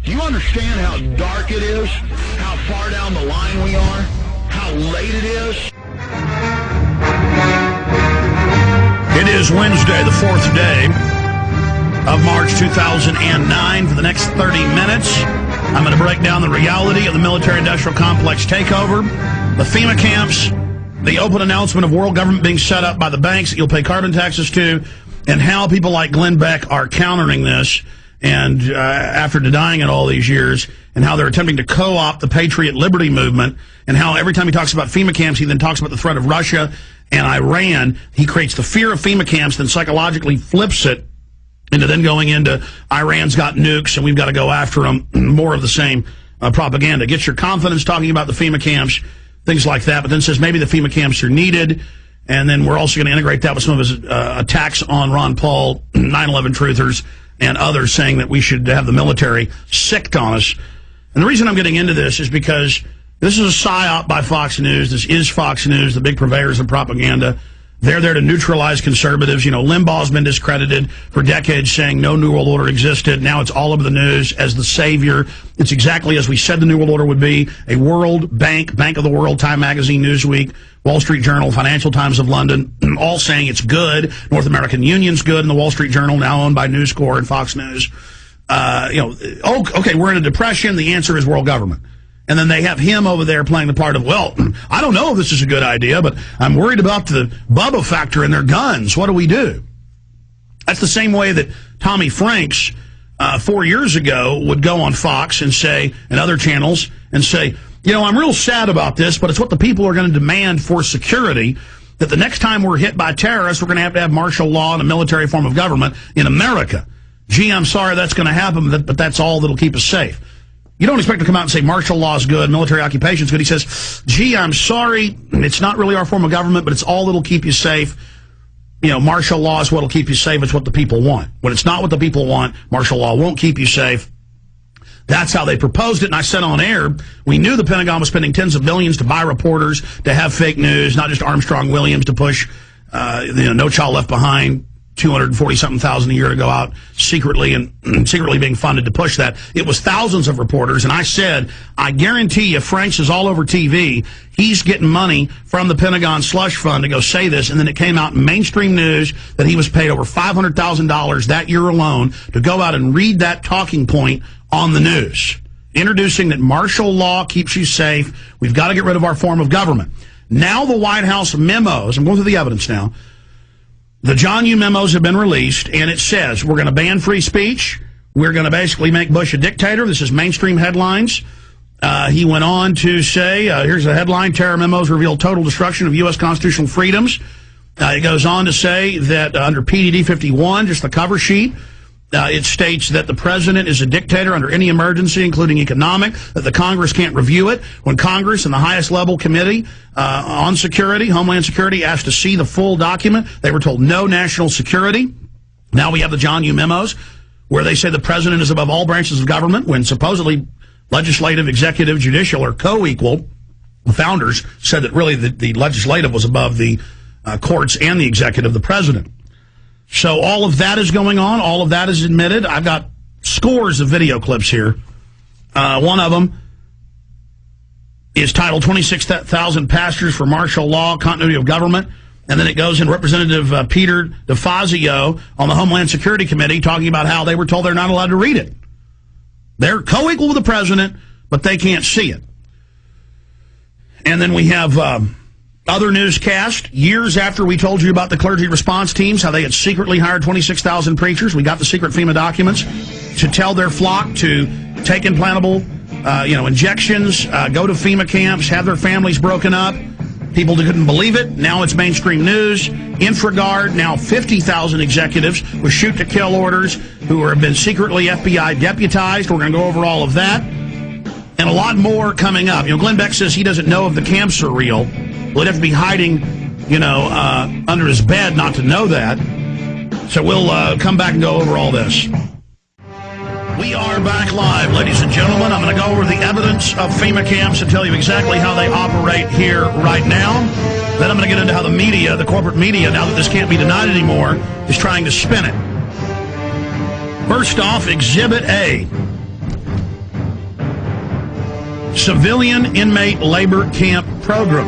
Do you understand how dark it is? How far down the line we are? How late it is? It is Wednesday, the 4th day of March 2009. For the next 30 minutes, I'm going to break down the reality of the military-industrial complex takeover, the FEMA camps, the open announcement of world government being set up by the banks that you'll pay carbon taxes to, and how people like Glenn Beck are countering this, and after denying it all these years, and how they're attempting to co-opt the Patriot Liberty movement, and how every time he talks about FEMA camps, he then talks about the threat of Russia and Iran. He creates the fear of FEMA camps, then psychologically flips it into then going into Iran's got nukes and we've got to go after them. More of the same propaganda. Gets your confidence talking about the FEMA camps, things like that, but then says maybe the FEMA camps are needed. And then we're also going to integrate that with some of his attacks on Ron Paul, 9/11 truthers, and others saying that we should have the military sicked on us. And the reason I'm getting into this is because this is a psyop by Fox News. This is Fox News, the big purveyors of propaganda. They're there to neutralize conservatives. You know, Limbaugh's been discredited for decades, saying no New World Order existed. Now it's all over the news as the savior. It's exactly as we said the New World Order would be. A World Bank, Bank of the World, Time Magazine, Newsweek, Wall Street Journal, Financial Times of London, all saying it's good. North American Union's good, and the Wall Street Journal, now owned by News Corp and Fox News. Okay, we're in a depression. The answer is world government. And then they have him over there playing the part of, well, I don't know if this is a good idea, but I'm worried about the Bubba factor in their guns. What do we do? That's the same way that Tommy Franks 4 years ago would go on Fox and say, and other channels, and say, you know, I'm real sad about this, but it's what the people are going to demand for security, that the next time we're hit by terrorists, we're going to have martial law and a military form of government in America. Gee, I'm sorry that's going to happen, but that's all that'll keep us safe. You don't expect to come out and say martial law is good, military occupation is good. He says, gee, I'm sorry, it's not really our form of government, but it's all that'll keep you safe. You know, martial law is what'll keep you safe. It's what the people want. When it's not what the people want, martial law won't keep you safe. That's how they proposed it, and I said on air, we knew the Pentagon was spending tens of billions to buy reporters, to have fake news, not just Armstrong Williams to push, No Child Left Behind, 240-something thousand a year to go out secretly and secretly being funded to push that. It was thousands of reporters, and I said, I guarantee you, Franks is all over TV. He's getting money from the Pentagon slush fund to go say this, and then it came out in mainstream news that he was paid over $500,000 that year alone to go out and read that talking point on the news, introducing that martial law keeps you safe. We've got to get rid of our form of government. Now the White House memos, I'm going through the evidence now, the John Yoo memos have been released, and it says we're going to ban free speech. We're going to basically make Bush a dictator. This is mainstream headlines. He went on to say, here's a headline, terror memos reveal total destruction of U.S. constitutional freedoms. It goes on to say that under PDD 51, just the cover sheet, it states that the president is a dictator under any emergency, including economic, that the Congress can't review it. When Congress and the highest level committee on security, Homeland Security, asked to see the full document, they were told no national security. Now we have the John Yoo memos, where they say the president is above all branches of government, when supposedly legislative, executive, judicial are co-equal. The founders said that really the legislative was above the courts and the executive, the president. So all of that is going on. All of that is admitted. I've got scores of video clips here. One of them is titled 26,000 Pastors for Martial Law, Continuity of Government. And then it goes in Representative Peter DeFazio on the Homeland Security Committee talking about how they were told they're not allowed to read it. They're co-equal with the president, but they can't see it. And then we have other newscasts, years after we told you about the clergy response teams, how they had secretly hired 26,000 preachers. We got the secret FEMA documents to tell their flock to take implantable, injections, go to FEMA camps, have their families broken up. People couldn't believe it. Now it's mainstream news. Infraguard, now 50,000 executives with shoot-to-kill orders who have been secretly FBI deputized. We're going to go over all of that. And a lot more coming up. Glenn Beck says he doesn't know if the camps are real. Well, he'd have to be hiding, under his bed not to know that. So we'll come back and go over all this. We are back live, ladies and gentlemen. I'm going to go over the evidence of FEMA camps and tell you exactly how they operate here right now. Then I'm going to get into how the media, the corporate media, now that this can't be denied anymore, is trying to spin it. First off, Exhibit A. Civilian Inmate Labor Camp Program.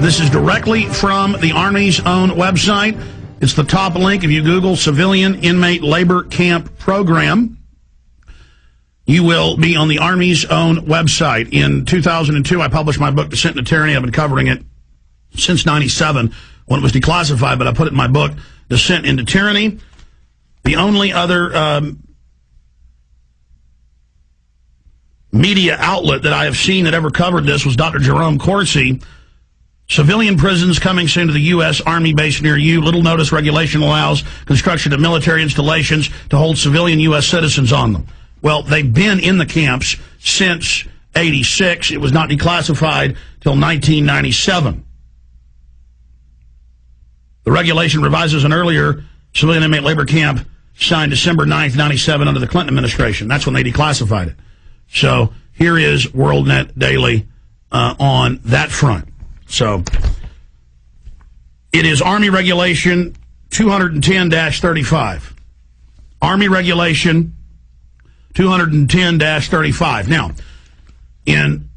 This is directly from the Army's own website. It's the top link. If you Google Civilian Inmate Labor Camp Program, you will be on the Army's own website. In 2002, I published my book, Descent into Tyranny. I've been covering it since 97 when it was declassified, but I put it in my book, Descent into Tyranny. The only other media outlet that I have seen that ever covered this was Dr. Jerome Corsi. Civilian prisons coming soon to the U.S. Army base near you. Little notice regulation allows construction of military installations to hold civilian U.S. citizens on them. Well, they've been in the camps since 86. It was not declassified till 1997. The regulation revises an earlier civilian inmate labor camp signed December 9th, 97 under the Clinton administration. That's when they declassified it. So here is WorldNet Daily on that front. So it is Army Regulation 210-35. Army Regulation 210-35. Now, in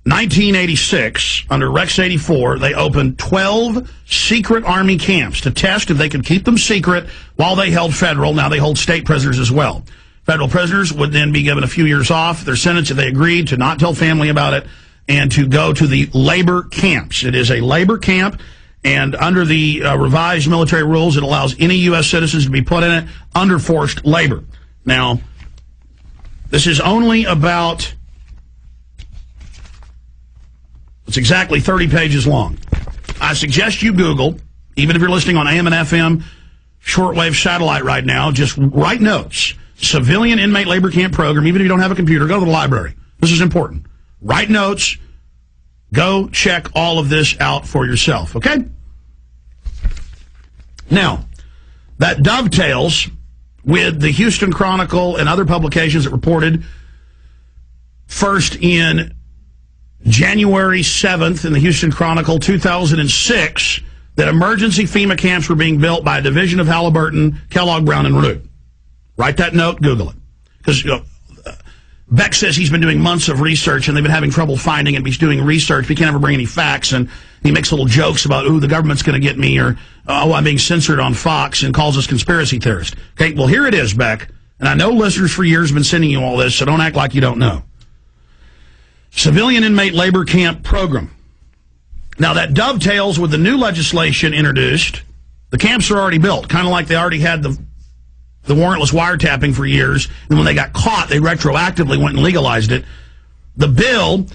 1986, under Rex 84, they opened 12 secret Army camps to test if they could keep them secret while they held federal. Now they hold state prisoners as well. Federal prisoners would then be given a few years off their sentence if they agreed to not tell family about it and to go to the labor camps. It is a labor camp, and under the revised military rules, it allows any U.S. citizens to be put in it under forced labor. Now, this is only about, it's exactly 30 pages long. I suggest you Google, even if you're listening on AM and FM, shortwave satellite right now, just write notes. Civilian Inmate Labor Camp Program. Even if you don't have a computer, go to the library. This is important. Write notes. Go check all of this out for yourself, okay? Now, that dovetails with the Houston Chronicle and other publications that reported first in January 7th in the Houston Chronicle 2006 that emergency FEMA camps were being built by a division of Halliburton, Kellogg, Brown, and Root. Write that note, Google it. Because Beck says he's been doing months of research, and they've been having trouble finding him. He's doing research, but he can't ever bring any facts, and he makes little jokes about, ooh, the government's going to get me, or, oh, I'm being censored on Fox, and calls us conspiracy theorists. Okay, well, here it is, Beck, and I know listeners for years have been sending you all this, so don't act like you don't know. Civilian Inmate Labor Camp Program. Now, that dovetails with the new legislation introduced. The camps are already built, kind of like they already had the warrantless wiretapping for years, and when they got caught, they retroactively went and legalized it. The bill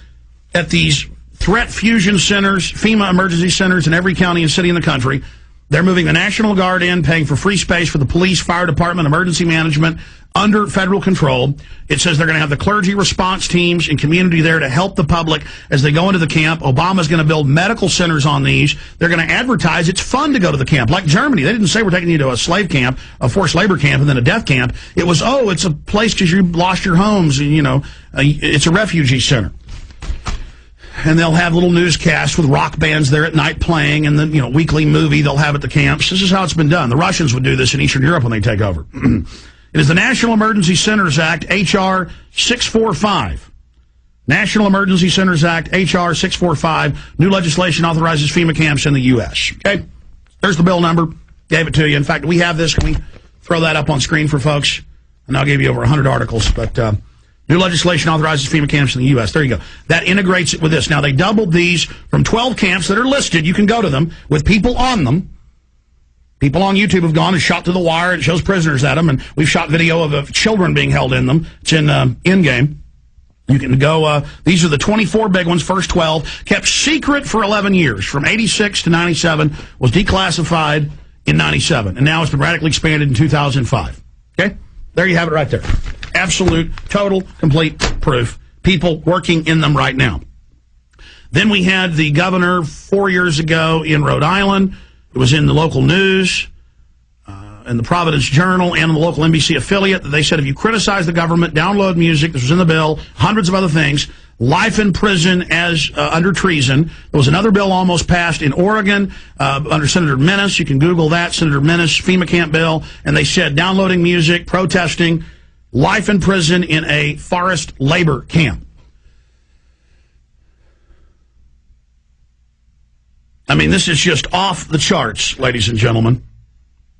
at these threat fusion centers, FEMA emergency centers in every county and city in the country, they're moving the National Guard in, paying for free space for the police, fire department, emergency management, under federal control. It says they're going to have the clergy response teams and community there to help the public as they go into the camp. Obama's going to build medical centers on these. They're going to advertise it's fun to go to the camp. Like Germany, they didn't say we're taking you to a slave camp, a forced labor camp, and then a death camp. It was, oh, it's a place because you lost your homes, and, you know, it's a refugee center. And they'll have little newscasts with rock bands there at night playing, and the weekly movie they'll have at the camps. This is how it's been done. The Russians would do this in Eastern Europe when they take over. It is the National Emergency Centers Act, H.R. 645. National Emergency Centers Act, H.R. 645. New legislation authorizes FEMA camps in the U.S. Okay? There's the bill number. Gave it to you. In fact, we have this. Can we throw that up on screen for folks? And I'll give you over 100 articles. But new legislation authorizes FEMA camps in the U.S. There you go. That integrates it with this. Now, they doubled these from 12 camps that are listed. You can go to them with people on them. People on YouTube have gone and shot through the wire. It shows prisoners at them, and we've shot video of children being held in them. It's in in-game. You can go, these are the 24 big ones, first 12, kept secret for 11 years, from 86 to 97, was declassified in 97, and now it's been radically expanded in 2005. Okay? There you have it right there. Absolute, total, complete proof. People working in them right now. Then we had the governor 4 years ago in Rhode Island. It was in the local news, in the Providence Journal, and in the local NBC affiliate. They said if you criticize the government, download music, this was in the bill, hundreds of other things, life in prison as under treason. There was another bill almost passed in Oregon under Senator Menace. You can Google that, Senator Menace, FEMA camp bill. And they said downloading music, protesting, life in prison in a forest labor camp. I mean, this is just off the charts, ladies and gentlemen.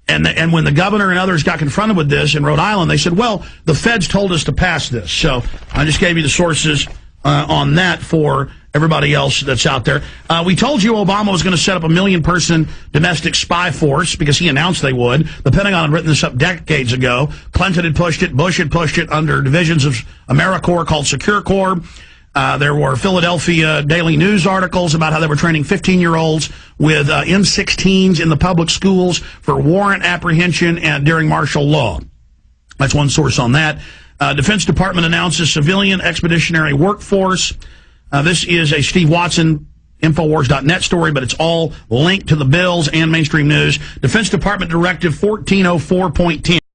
And when the governor and others got confronted with this in Rhode Island, they said, well, the feds told us to pass this. So I just gave you the sources on that for everybody else that's out there. We told you Obama was going to set up a 1 million-person domestic spy force because he announced they would. The Pentagon had written this up decades ago. Clinton had pushed it. Bush had pushed it under divisions of AmeriCorps called Secure Corps. There were Philadelphia Daily News articles about how they were training 15-year-olds with M16s in the public schools for warrant apprehension and during martial law. That's one source on that. Defense Department announces civilian expeditionary workforce. This is a Steve Watson, Infowars.net story, but it's all linked to the bills and mainstream news. Defense Department Directive 1404.10.